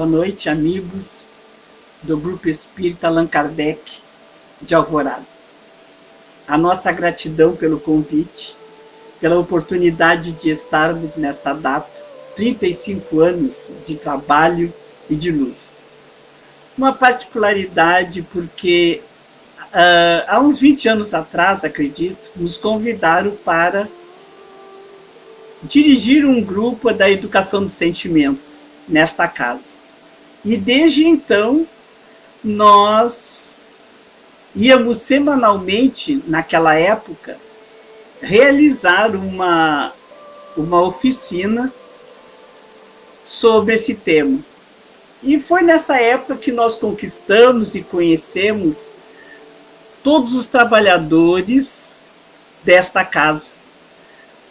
Boa noite, amigos do Grupo Espírita Allan Kardec de Alvorada. A nossa gratidão pelo convite, pela oportunidade de estarmos nesta data, 35 anos de trabalho e de luz. Uma particularidade porque há uns 20 anos atrás, acredito, nos convidaram para dirigir um grupo da educação dos sentimentos nesta casa. E desde então, nós íamos semanalmente, naquela época, realizar uma oficina sobre esse tema. E foi nessa época que nós conquistamos e conhecemos todos os trabalhadores desta casa,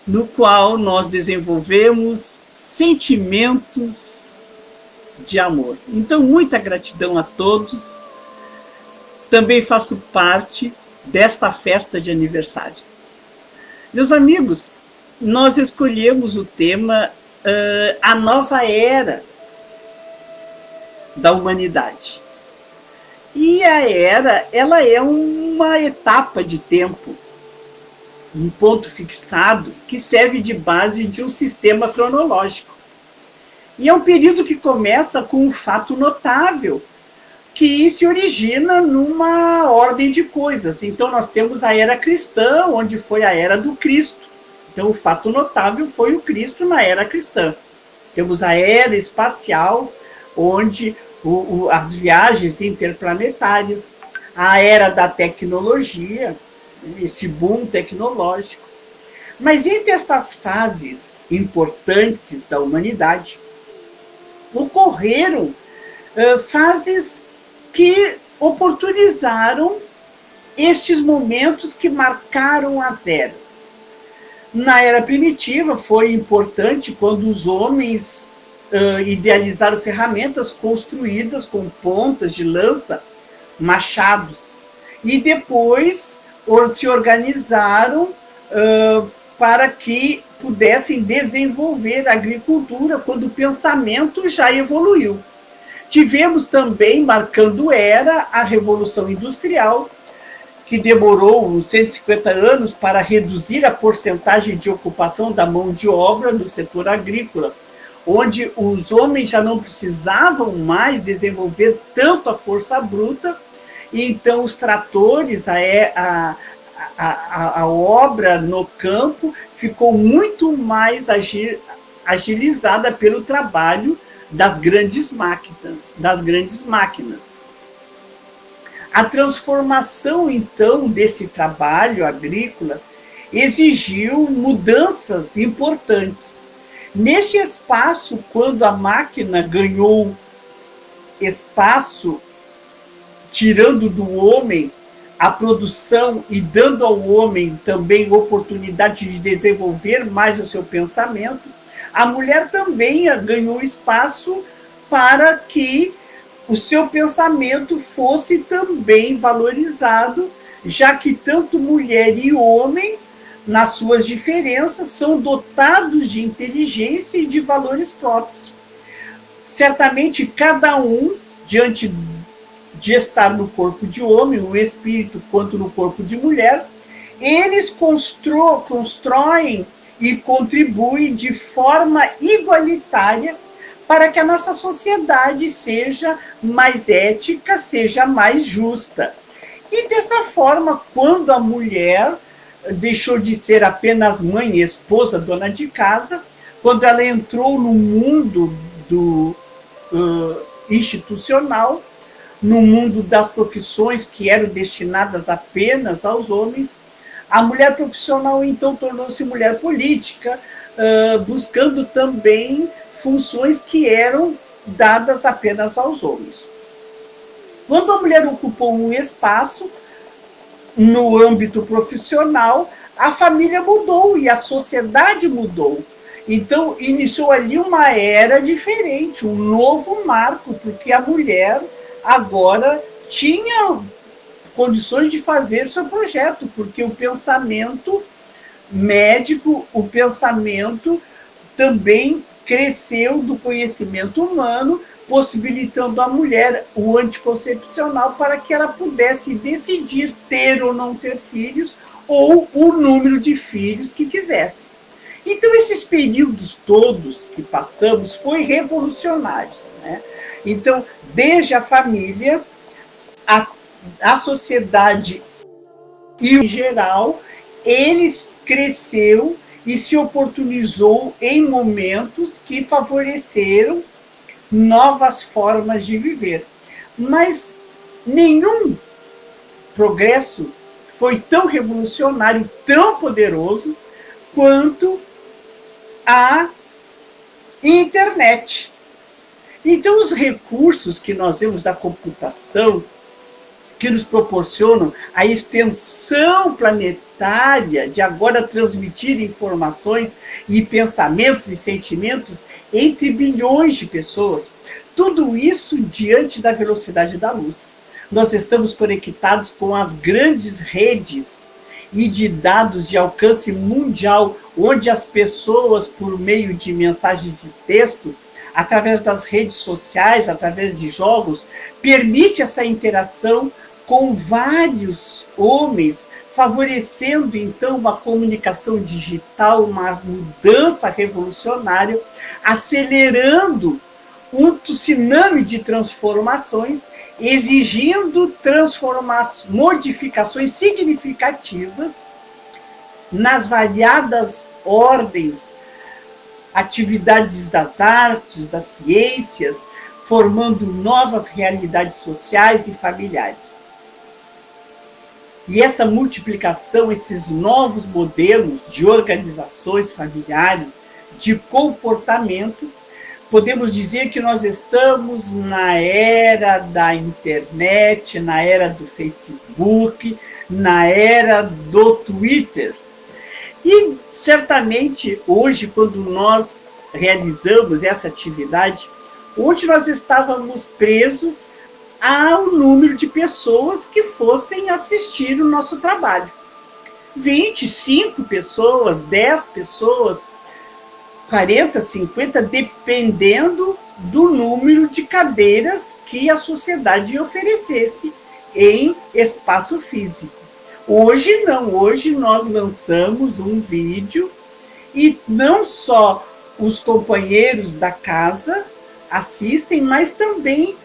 no qual nós desenvolvemos sentimentos de amor. Então, muita gratidão a todos. Também faço parte desta festa de aniversário. Meus amigos, nós escolhemos o tema A Nova Era da Humanidade. E a era, ela é uma etapa de tempo, um ponto fixado que serve de base de um sistema cronológico. E é um período que começa com um fato notável, que se origina numa ordem de coisas. Então, nós temos a era cristã, onde foi a era do Cristo. Então, o fato notável foi o Cristo na era cristã. Temos a era espacial, onde as viagens interplanetárias, a era da tecnologia, esse boom tecnológico. Mas entre estas fases importantes da humanidade, ocorreram fases que oportunizaram estes momentos que marcaram as eras. Na era primitiva foi importante quando os homens idealizaram ferramentas construídas com pontas de lança, machados, e depois se organizaram para que pudessem desenvolver a agricultura quando o pensamento já evoluiu. Tivemos também, marcando era, a Revolução Industrial, que demorou uns 150 anos para reduzir a porcentagem de ocupação da mão de obra no setor agrícola, onde os homens já não precisavam mais desenvolver tanto a força bruta, e então os tratores, a obra no campo ficou muito mais agilizada pelo trabalho das grandes máquinas. A transformação, então, desse trabalho agrícola exigiu mudanças importantes. Neste espaço, quando a máquina ganhou espaço, tirando do homem a produção e dando ao homem também oportunidade de desenvolver mais o seu pensamento, a mulher também ganhou espaço para que o seu pensamento fosse também valorizado, já que tanto mulher e homem, nas suas diferenças, são dotados de inteligência e de valores próprios. Certamente, cada um, diante de estar no corpo de homem, o espírito, quanto no corpo de mulher, eles constroem e contribuem de forma igualitária para que a nossa sociedade seja mais ética, seja mais justa. E dessa forma, quando a mulher deixou de ser apenas mãe, esposa, dona de casa, quando ela entrou no mundo institucional, no mundo das profissões que eram destinadas apenas aos homens, a mulher profissional, então, tornou-se mulher política, buscando também funções que eram dadas apenas aos homens. Quando a mulher ocupou um espaço no âmbito profissional, a família mudou e a sociedade mudou. Então, iniciou ali uma era diferente, um novo marco, porque a mulher agora tinha condições de fazer seu projeto, porque o pensamento médico, o pensamento também cresceu do conhecimento humano, possibilitando à mulher o anticoncepcional para que ela pudesse decidir ter ou não ter filhos, ou o número de filhos que quisesse. Então, esses períodos todos que passamos foi revolucionários, né? Então, desde a família, a sociedade e em geral, eles cresceu e se oportunizou em momentos que favoreceram novas formas de viver. Mas nenhum progresso foi tão revolucionário, tão poderoso, quanto a internet. Então, os recursos que nós vemos da computação, que nos proporcionam a extensão planetária de agora transmitir informações e pensamentos e sentimentos entre bilhões de pessoas, tudo isso diante da velocidade da luz. Nós estamos conectados com as grandes redes e de dados de alcance mundial, onde as pessoas, por meio de mensagens de texto, através das redes sociais, através de jogos, permite essa interação com vários homens, favorecendo então uma comunicação digital, uma mudança revolucionária, acelerando um tsunami de transformações, exigindo modificações significativas nas variadas ordens, atividades das artes, das ciências, formando novas realidades sociais e familiares. E essa multiplicação, esses novos modelos de organizações familiares, de comportamento, podemos dizer que nós estamos na era da internet, na era do Facebook, na era do Twitter. E certamente hoje, quando nós realizamos essa atividade, onde nós estávamos presos ao número de pessoas que fossem assistir o nosso trabalho. 25 pessoas, 10 pessoas, 40, 50, dependendo do número de cadeiras que a sociedade oferecesse em espaço físico. Hoje não, hoje nós lançamos um vídeo e não só os companheiros da casa assistem, mas também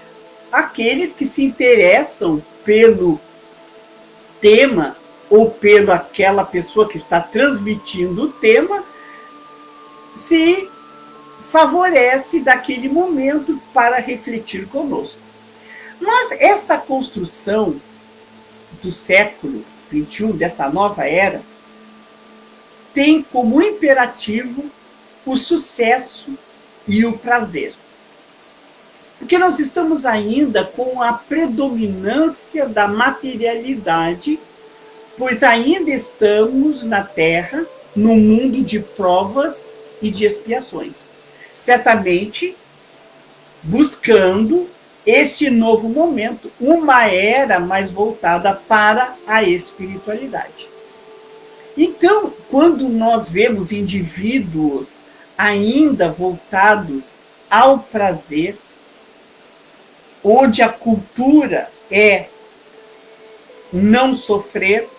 aqueles que se interessam pelo tema ou pela aquela pessoa que está transmitindo o tema, se favorece daquele momento para refletir conosco. Mas essa construção do século XXI, dessa nova era, tem como imperativo o sucesso e o prazer. Porque nós estamos ainda com a predominância da materialidade, pois ainda estamos na Terra, num mundo de provas e de expiações. Certamente buscando este novo momento, uma era mais voltada para a espiritualidade. Então, quando nós vemos indivíduos ainda voltados ao prazer, onde a cultura é não sofrer,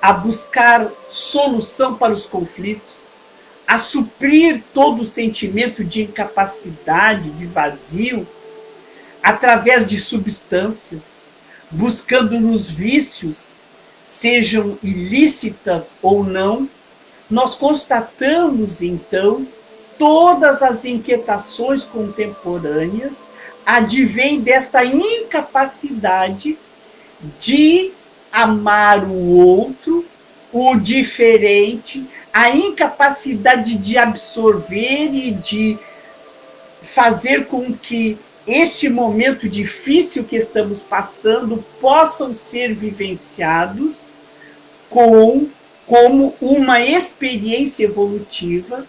a buscar solução para os conflitos, a suprir todo o sentimento de incapacidade, de vazio, através de substâncias, buscando nos vícios, sejam ilícitas ou não, nós constatamos, então, todas as inquietações contemporâneas advém desta incapacidade de amar o outro, o diferente, a incapacidade de absorver e de fazer com que este momento difícil que estamos passando possam ser vivenciados como uma experiência evolutiva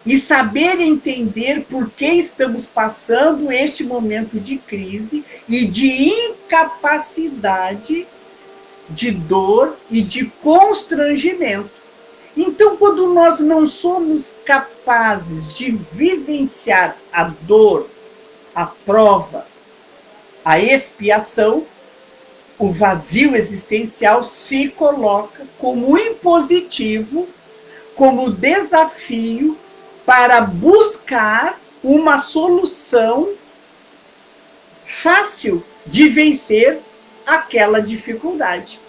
e saber entender por que estamos passando este momento de crise e de incapacidade, de dor e de constrangimento. Então, quando nós não somos capazes de vivenciar a dor, a prova, a expiação, o vazio existencial se coloca como impositivo, como desafio para buscar uma solução fácil de vencer aquela dificuldade.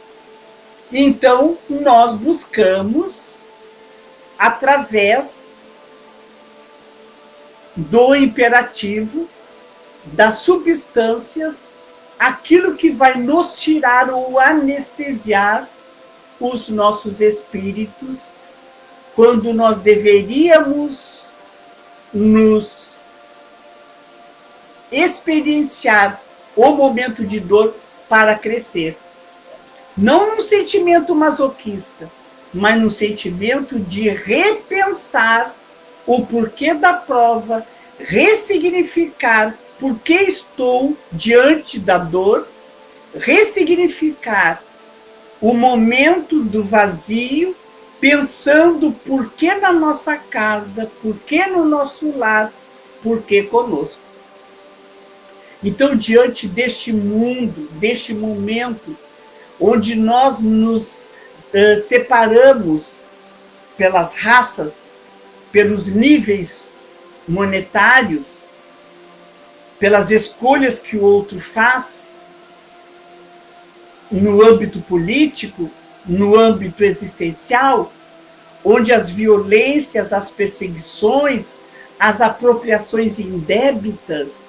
Então, nós buscamos, através do imperativo, das substâncias, aquilo que vai nos tirar ou anestesiar os nossos espíritos, quando nós deveríamos nos experienciar o momento de dor para crescer. Não num sentimento masoquista, mas num sentimento de repensar o porquê da prova, ressignificar por que estou diante da dor, ressignificar o momento do vazio, pensando por que na nossa casa, por que no nosso lar, por que conosco. Então, diante deste mundo, deste momento, onde nós nos separamos pelas raças, pelos níveis monetários, pelas escolhas que o outro faz, no âmbito político, no âmbito existencial, onde as violências, as perseguições, as apropriações indébitas,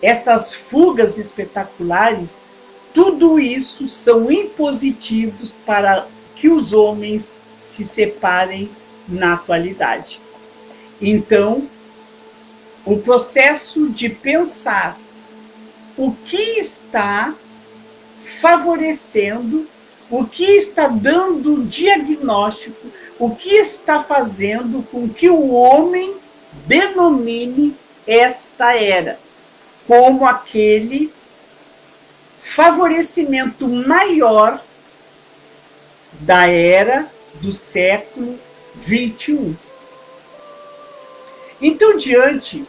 essas fugas espetaculares, tudo isso são impositivos para que os homens se separem na atualidade. Então, o processo de pensar o que está favorecendo, o que está dando diagnóstico, o que está fazendo com que o homem denomine esta era como aquele favorecimento maior da era do século XXI. Então, diante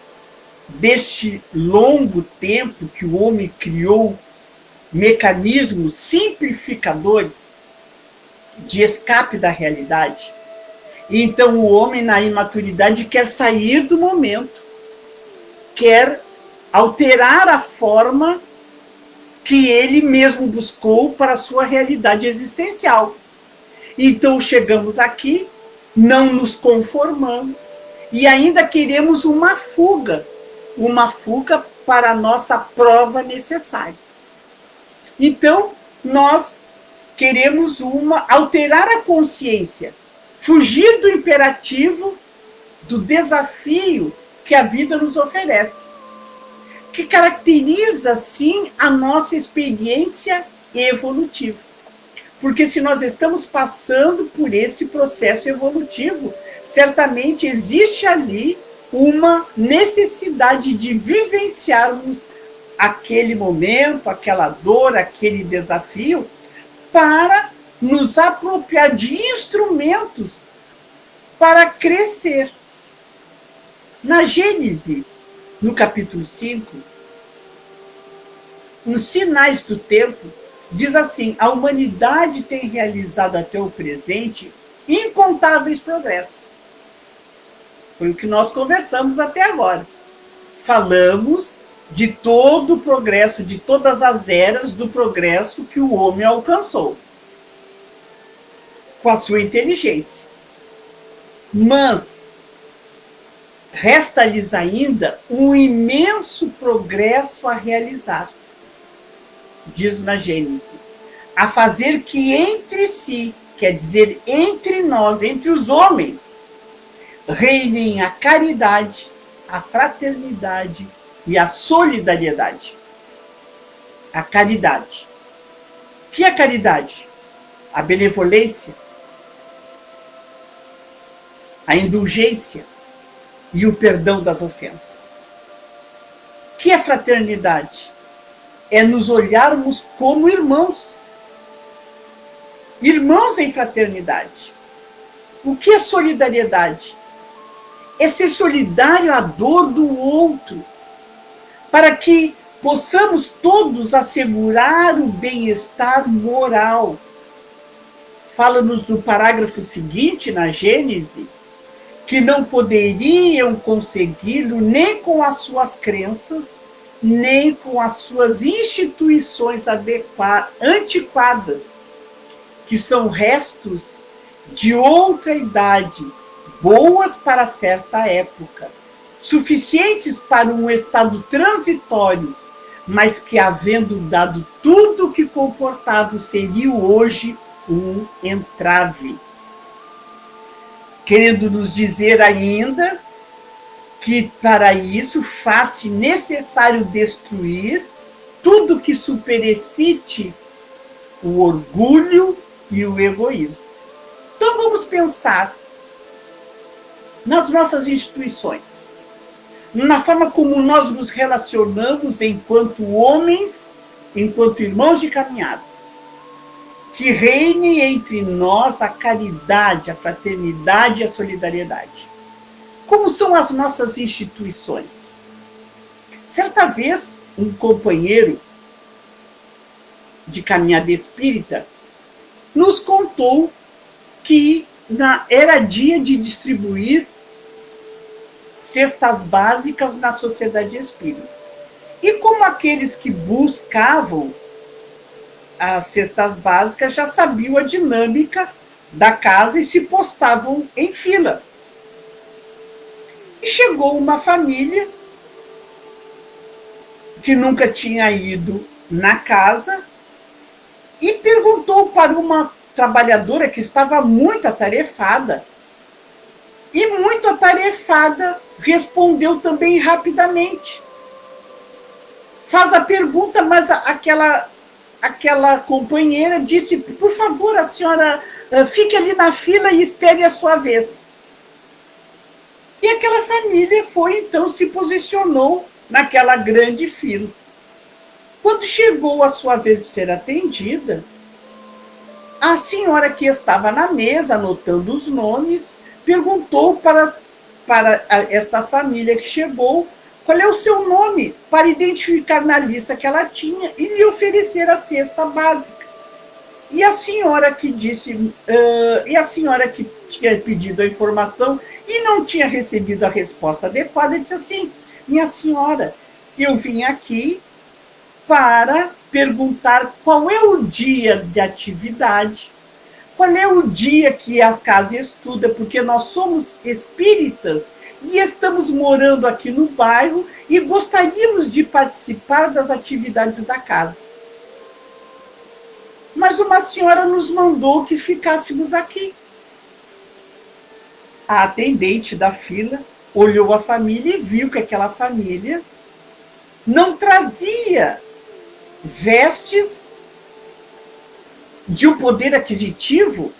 deste longo tempo que o homem criou mecanismos simplificadores de escape da realidade, então o homem, na imaturidade, quer sair do momento, quer alterar a forma que ele mesmo buscou para a sua realidade existencial. Então chegamos aqui, não nos conformamos e ainda queremos uma fuga para a nossa prova necessária. Então, nós queremos alterar a consciência, fugir do imperativo, do desafio que a vida nos oferece, que caracteriza, sim, a nossa experiência evolutiva. Porque se nós estamos passando por esse processo evolutivo, certamente existe ali uma necessidade de vivenciarmos aquele momento, aquela dor, aquele desafio, para nos apropriar de instrumentos para crescer. Na Gênese, no capítulo 5, nos Sinais do Tempo, diz assim: a humanidade tem realizado até o presente incontáveis progressos. Foi o que nós conversamos até agora. Falamos de todo o progresso, de todas as eras do progresso que o homem alcançou, com a sua inteligência. Mas resta-lhes ainda um imenso progresso a realizar, diz na Gênese, a fazer que entre si, quer dizer, entre nós, entre os homens, reinem a caridade, a fraternidade e a solidariedade. A caridade. O que é a caridade? A benevolência, a indulgência e o perdão das ofensas. O que é fraternidade? É nos olharmos como irmãos. Irmãos em fraternidade. O que é solidariedade? É ser solidário à dor do outro. para que possamos todos assegurar o bem-estar moral. Fala-nos no parágrafo seguinte, na Gênese, que não poderiam consegui-lo nem com as suas crenças, nem com as suas instituições antiquadas, que são restos de outra idade, boas para certa época, suficientes para um estado transitório, mas que, havendo dado tudo o que comportava, seria hoje um entrave. Querendo nos dizer ainda que, para isso, faz-se necessário destruir tudo que superexcite o orgulho e o egoísmo. Então, vamos pensar nas nossas instituições, na forma como nós nos relacionamos enquanto homens, enquanto irmãos de caminhada. Que reine entre nós a caridade, a fraternidade e a solidariedade. Como são as nossas instituições? Certa vez, um companheiro de caminhada espírita nos contou que era dia de distribuir cestas básicas na sociedade espírita. E como aqueles que buscavam as cestas básicas já sabiam a dinâmica da casa e se postavam em fila. E chegou uma família que nunca tinha ido na casa e perguntou para uma trabalhadora que estava muito atarefada. E muito atarefada respondeu também rapidamente. Faz a pergunta, mas aquela companheira disse: por favor, a senhora fique ali na fila e espere a sua vez. E aquela família então se posicionou naquela grande fila. Quando chegou a sua vez de ser atendida, a senhora que estava na mesa, anotando os nomes, perguntou para esta família que chegou qual é o seu nome, para identificar na lista que ela tinha e lhe oferecer a cesta básica. E a senhora que tinha pedido a informação e não tinha recebido a resposta adequada, disse assim: minha senhora, eu vim aqui para perguntar qual é o dia de atividade, qual é o dia que a casa estuda, porque nós somos espíritas e estamos morando aqui no bairro e gostaríamos de participar das atividades da casa. Mas uma senhora nos mandou que ficássemos aqui. A atendente da fila olhou a família e viu que aquela família não trazia vestes de um poder aquisitivo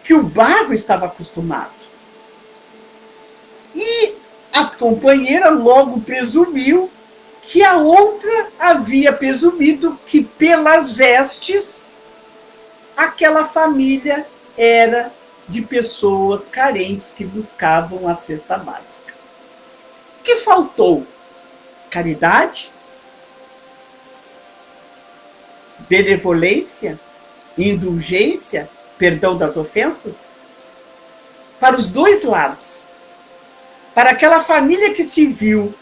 que o bairro estava acostumado. E a companheira logo presumiu que a outra havia presumido que pelas vestes aquela família era de pessoas carentes que buscavam a cesta básica. O que faltou? Caridade? Benevolência? Indulgência? Perdão das ofensas? Para os dois lados. Para aquela família que se viu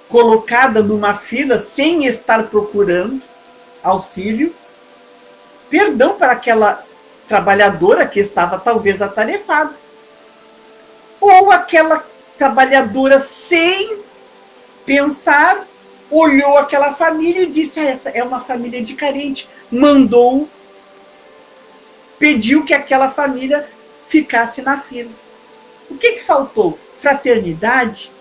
colocada numa fila sem estar procurando auxílio, perdão para aquela trabalhadora que estava talvez atarefada, ou aquela trabalhadora sem pensar olhou aquela família e disse: essa é uma família de carente, pediu que aquela família ficasse na fila. O que faltou? Fraternidade?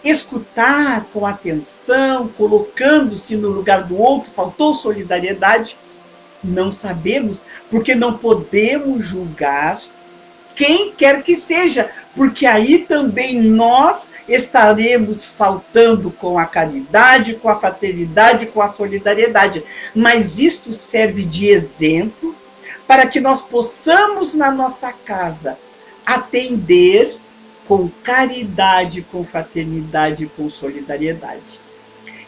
Escutar com atenção, colocando-se no lugar do outro. Faltou solidariedade? Não sabemos, porque não podemos julgar quem quer que seja, porque aí também nós estaremos faltando com a caridade, com a fraternidade, com a solidariedade. Mas isto serve de exemplo para que nós possamos, na nossa casa, atender com caridade, com fraternidade, com solidariedade.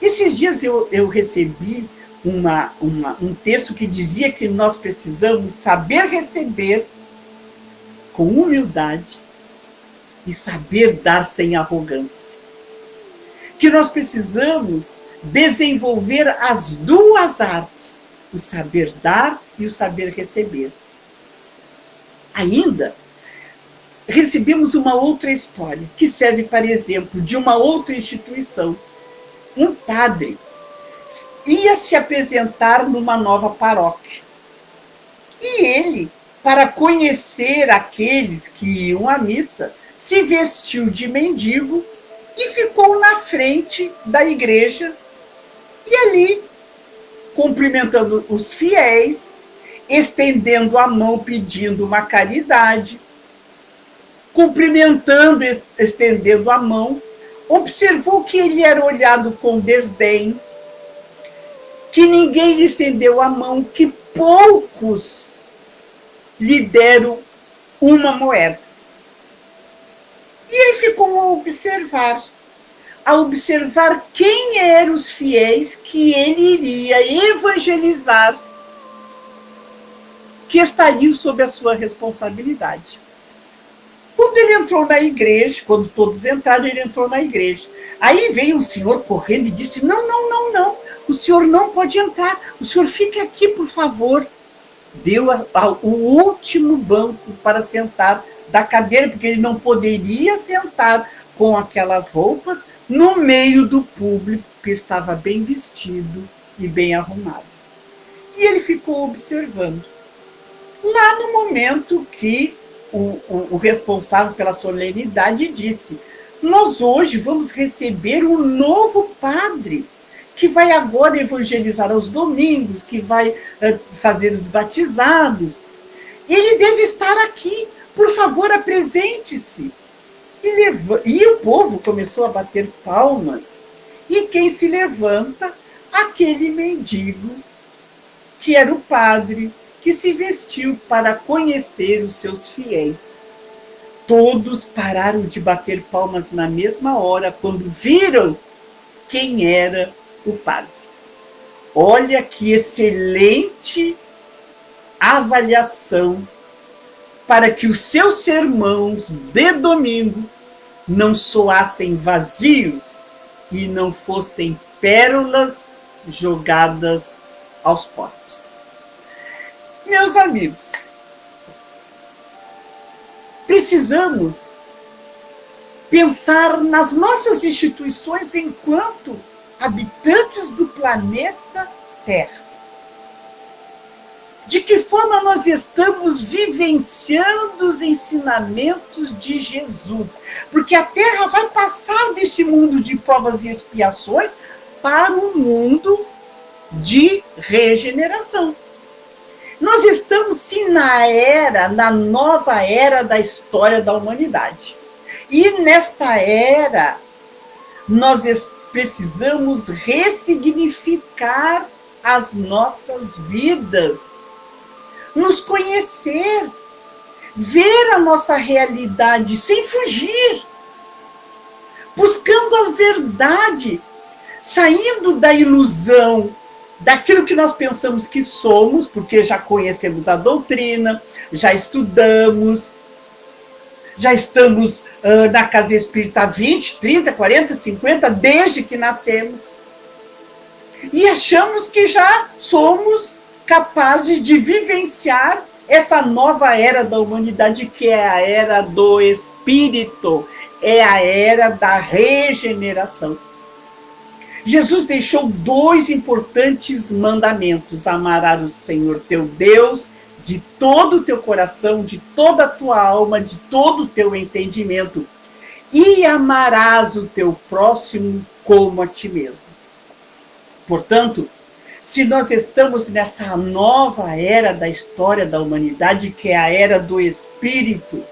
Esses dias eu recebi um texto que dizia que nós precisamos saber receber com humildade e saber dar sem arrogância. Que nós precisamos desenvolver as duas artes, o saber dar e o saber receber. Ainda recebemos uma outra história que serve para exemplo de uma outra instituição. Um padre ia se apresentar numa nova paróquia. E ele, para conhecer aqueles que iam à missa, se vestiu de mendigo e ficou na frente da igreja. E ali, cumprimentando os fiéis, estendendo a mão, pedindo uma caridade, cumprimentando, estendendo a mão, observou que ele era olhado com desdém, que ninguém lhe estendeu a mão, que poucos lhe deram uma moeda. E ele ficou a observar quem eram os fiéis que ele iria evangelizar, que estariam sob a sua responsabilidade. Quando ele entrou na igreja, quando todos entraram, ele entrou na igreja. Aí veio um senhor correndo e disse, não, o senhor não pode entrar, o senhor fique aqui, por favor. Deu o último banco para sentar da cadeira, porque ele não poderia sentar com aquelas roupas no meio do público que estava bem vestido e bem arrumado. E ele ficou observando. Lá no momento que o responsável pela solenidade disse, nós hoje vamos receber um novo padre, que vai agora evangelizar aos domingos, que vai fazer os batizados. Ele deve estar aqui, por favor, apresente-se. E o povo começou a bater palmas. E quem se levanta? Aquele mendigo, que era o padre, que se vestiu para conhecer os seus fiéis. Todos pararam de bater palmas na mesma hora, quando viram quem era o padre. Olha que excelente avaliação para que os seus sermãos de domingo não soassem vazios e não fossem pérolas jogadas aos porcos. Meus amigos, precisamos pensar nas nossas instituições enquanto habitantes do planeta Terra. De que forma nós estamos vivenciando os ensinamentos de Jesus? Porque a Terra vai passar deste mundo de provas e expiações para um mundo de regeneração. Nós estamos, sim, na nova era da história da humanidade. E nesta era, nós precisamos ressignificar as nossas vidas, nos conhecer, ver a nossa realidade sem fugir, buscando a verdade, saindo da ilusão, daquilo que nós pensamos que somos, porque já conhecemos a doutrina, já estudamos, já estamos na casa espírita há 20, 30, 40, 50, desde que nascemos. E achamos que já somos capazes de vivenciar essa nova era da humanidade, que é a era do Espírito, é a era da regeneração. Jesus deixou 2 importantes mandamentos: amarás o Senhor teu Deus de todo o teu coração, de toda a tua alma, de todo o teu entendimento, e amarás o teu próximo como a ti mesmo. Portanto, se nós estamos nessa nova era da história da humanidade, que é a era do Espírito,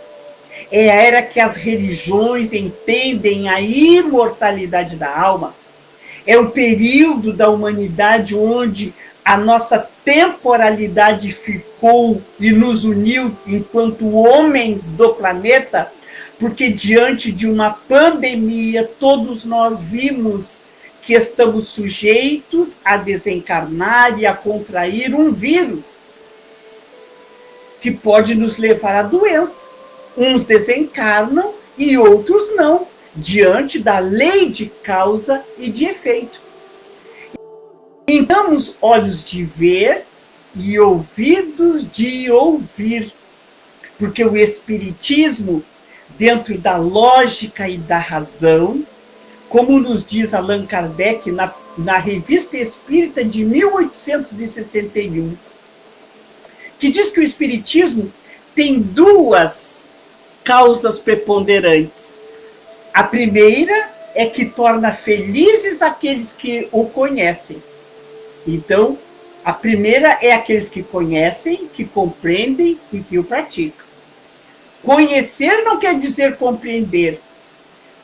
é a era que as religiões entendem a imortalidade da alma, é o período da humanidade onde a nossa temporalidade ficou e nos uniu enquanto homens do planeta, porque diante de uma pandemia, todos nós vimos que estamos sujeitos a desencarnar e a contrair um vírus que pode nos levar à doença. Uns desencarnam e outros não, diante da lei de causa e de efeito. Então, temos olhos de ver e ouvidos de ouvir, porque o Espiritismo, dentro da lógica e da razão, como nos diz Allan Kardec na Revista Espírita de 1861, que diz que o Espiritismo tem duas causas preponderantes. A primeira é que torna felizes aqueles que o conhecem. Então, a primeira é aqueles que conhecem, que compreendem e que o praticam. Conhecer não quer dizer compreender.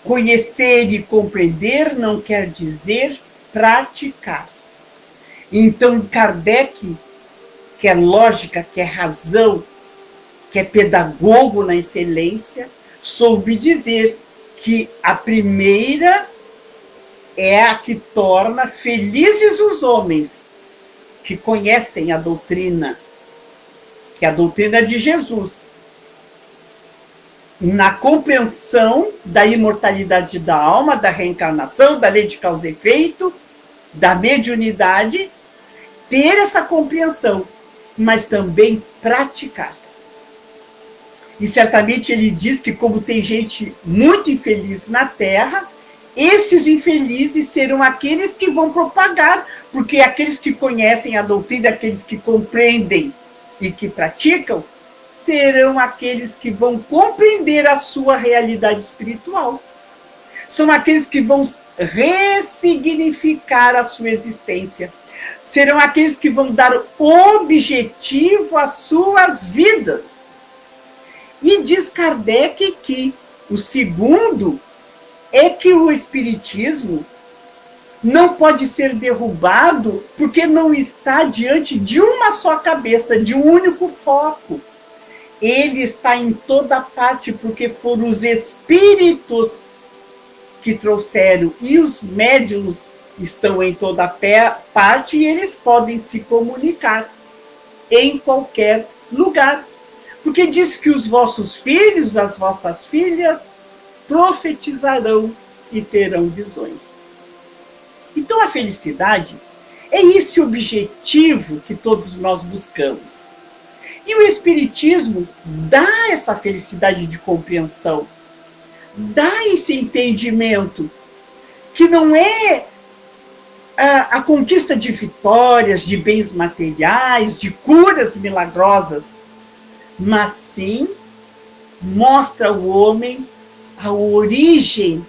Conhecer e compreender não quer dizer praticar. Então, Kardec, que é lógica, que é razão, que é pedagogo na excelência, soube dizer que a primeira é a que torna felizes os homens que conhecem a doutrina, que é a doutrina de Jesus, na compreensão da imortalidade da alma, da reencarnação, da lei de causa e efeito, da mediunidade, ter essa compreensão, mas também praticar. E certamente ele diz que, como tem gente muito infeliz na Terra, esses infelizes serão aqueles que vão propagar, porque aqueles que conhecem a doutrina, aqueles que compreendem e que praticam, serão aqueles que vão compreender a sua realidade espiritual. São aqueles que vão ressignificar a sua existência. Serão aqueles que vão dar objetivo às suas vidas. E diz Kardec que o segundo é que o Espiritismo não pode ser derrubado porque não está diante de uma só cabeça, de um único foco. Ele está em toda parte porque foram os espíritos que trouxeram e os médiuns estão em toda parte e eles podem se comunicar em qualquer lugar. Porque diz que os vossos filhos, as vossas filhas, profetizarão e terão visões. Então a felicidade é esse objetivo que todos nós buscamos. E o Espiritismo dá essa felicidade de compreensão, dá esse entendimento, que não é a conquista de vitórias, de bens materiais, de curas milagrosas, mas sim mostra ao homem a origem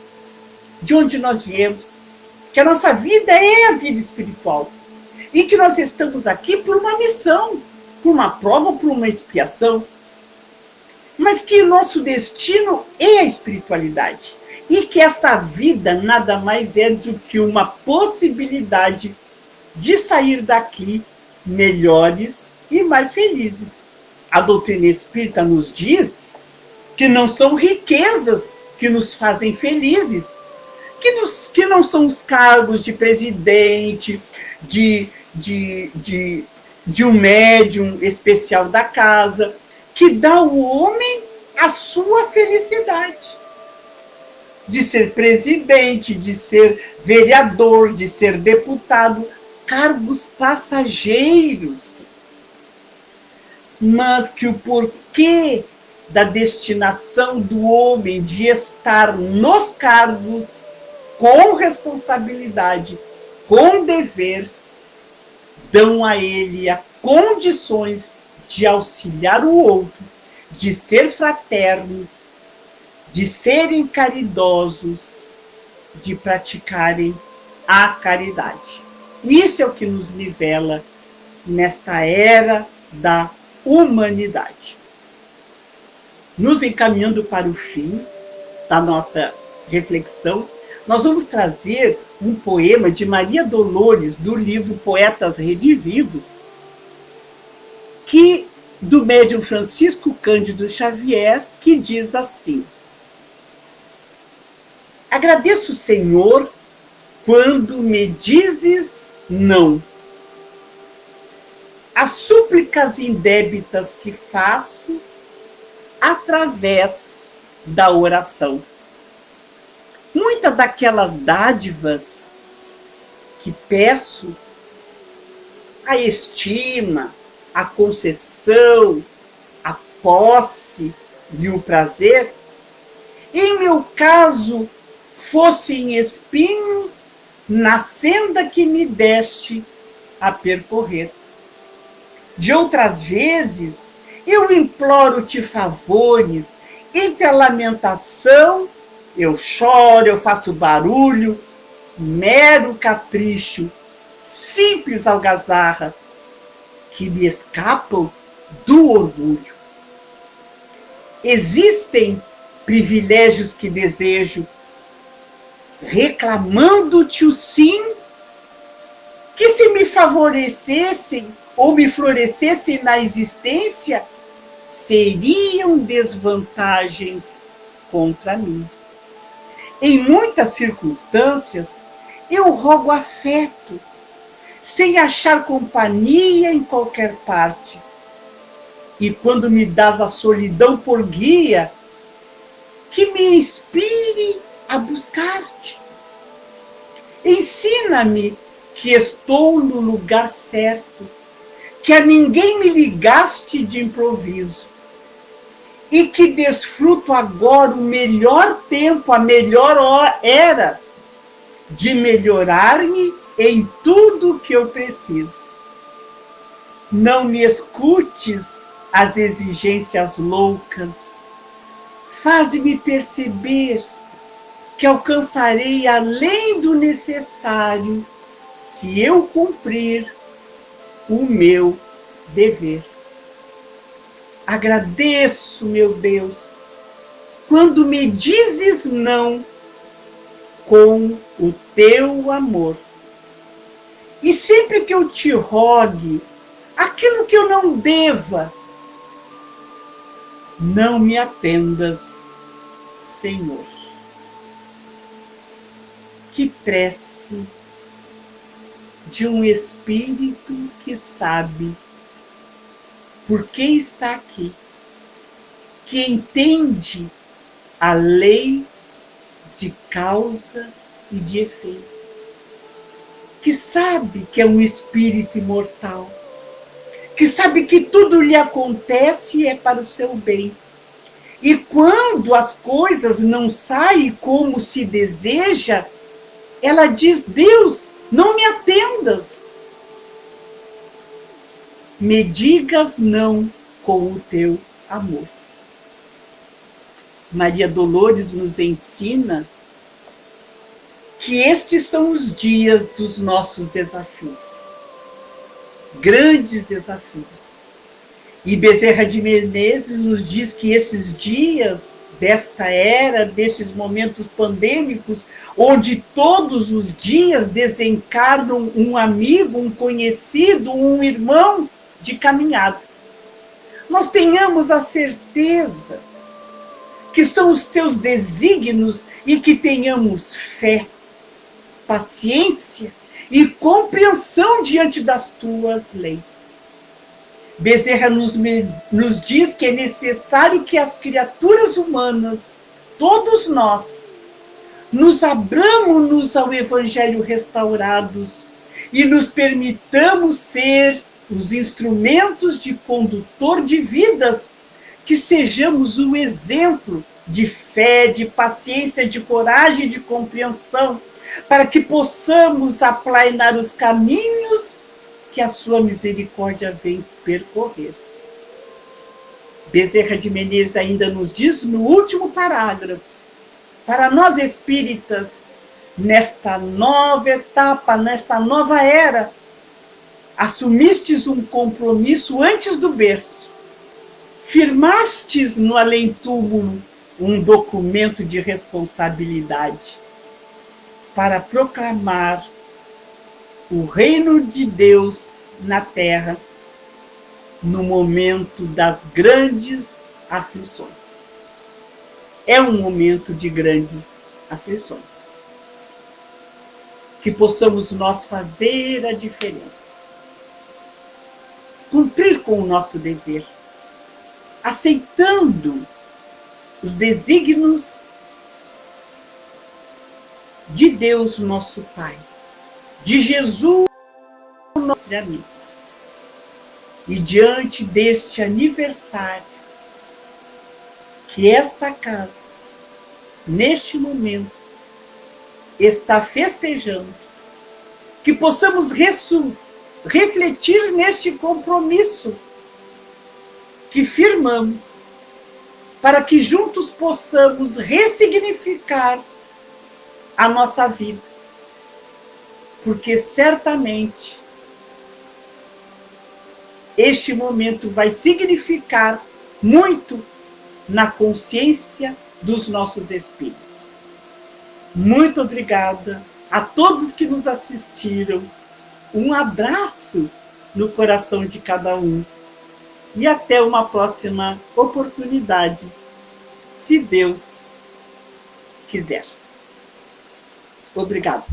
de onde nós viemos, que a nossa vida é a vida espiritual e que nós estamos aqui por uma missão, por uma prova, por uma expiação, mas que o nosso destino é a espiritualidade e que esta vida nada mais é do que uma possibilidade de sair daqui melhores e mais felizes. A doutrina espírita nos diz que não são riquezas que nos fazem felizes, que não são os cargos de presidente, de um médium especial da casa, que dá ao homem a sua felicidade. De ser presidente, de ser vereador, de ser deputado, cargos passageiros. Mas que o porquê da destinação do homem de estar nos cargos com responsabilidade, com dever, dão a ele as condições de auxiliar o outro, de ser fraterno, de serem caridosos, de praticarem a caridade. Isso é o que nos nivela nesta era da humanidade. Nos encaminhando para o fim da nossa reflexão, nós vamos trazer um poema de Maria Dolores, do livro Poetas Redividos, do médium Francisco Cândido Xavier, que diz assim: Agradeço, Senhor, quando me dizes não. As súplicas indébitas que faço através da oração. Muitas daquelas dádivas que peço, a estima, a concessão, a posse e o prazer, em meu caso, fossem espinhos na senda que me deste a percorrer. De outras vezes, eu imploro-te favores, entre a lamentação, eu choro, eu faço barulho, mero capricho, simples algazarra, que me escapam do orgulho. Existem privilégios que desejo, reclamando-te o sim, que se me favorecessem ou me florescessem na existência, seriam desvantagens contra mim. Em muitas circunstâncias, eu rogo afeto, sem achar companhia em qualquer parte. E quando me dás a solidão por guia, que me inspire a buscar-te. Ensina-me que estou no lugar certo, que a ninguém me ligaste de improviso, e que desfruto agora o melhor tempo, a melhor era de melhorar-me em tudo que eu preciso. Não me escutes as exigências loucas, faz-me perceber que alcançarei além do necessário se eu cumprir o meu dever. Agradeço, meu Deus, quando me dizes não com o teu amor. E sempre que eu te rogue aquilo que eu não deva, não me atendas, Senhor. Que prece de um espírito que sabe por que está aqui, que entende a lei de causa e de efeito, que sabe que é um espírito imortal, que sabe que tudo lhe acontece é para o seu bem. E quando as coisas não saem como se deseja, ela diz: Deus, não me atendas. Me digas não com o teu amor. Maria Dolores nos ensina que estes são os dias dos nossos desafios, grandes desafios. E Bezerra de Menezes nos diz que esses dias desta era, destes momentos pandêmicos, onde todos os dias desencarnam um amigo, um conhecido, um irmão de caminhada, nós tenhamos a certeza que são os teus desígnios e que tenhamos fé, paciência e compreensão diante das tuas leis. Bezerra nos diz que é necessário que as criaturas humanas, todos nós, nos abramos ao Evangelho restaurados e nos permitamos ser os instrumentos de condutor de vidas, que sejamos o exemplo de fé, de paciência, de coragem, de compreensão, para que possamos aplainar os caminhos que a sua misericórdia vem percorrer. Bezerra de Menezes ainda nos diz no último parágrafo: para nós espíritas, nesta nova etapa, nessa nova era, assumistes um compromisso antes do berço, firmastes no além-túmulo um documento de responsabilidade para proclamar o reino de Deus na terra no momento das grandes aflições. É um momento de grandes aflições. Que possamos nós fazer a diferença. Cumprir com o nosso dever, aceitando os desígnios de Deus, nosso Pai, de Jesus, nosso amigo. E diante deste aniversário, que esta casa, neste momento, está festejando, que possamos refletir neste compromisso que firmamos, para que juntos possamos ressignificar a nossa vida. Porque certamente este momento vai significar muito na consciência dos nossos espíritos. Muito obrigada a todos que nos assistiram. Um abraço no coração de cada um. E até uma próxima oportunidade, se Deus quiser. Obrigado.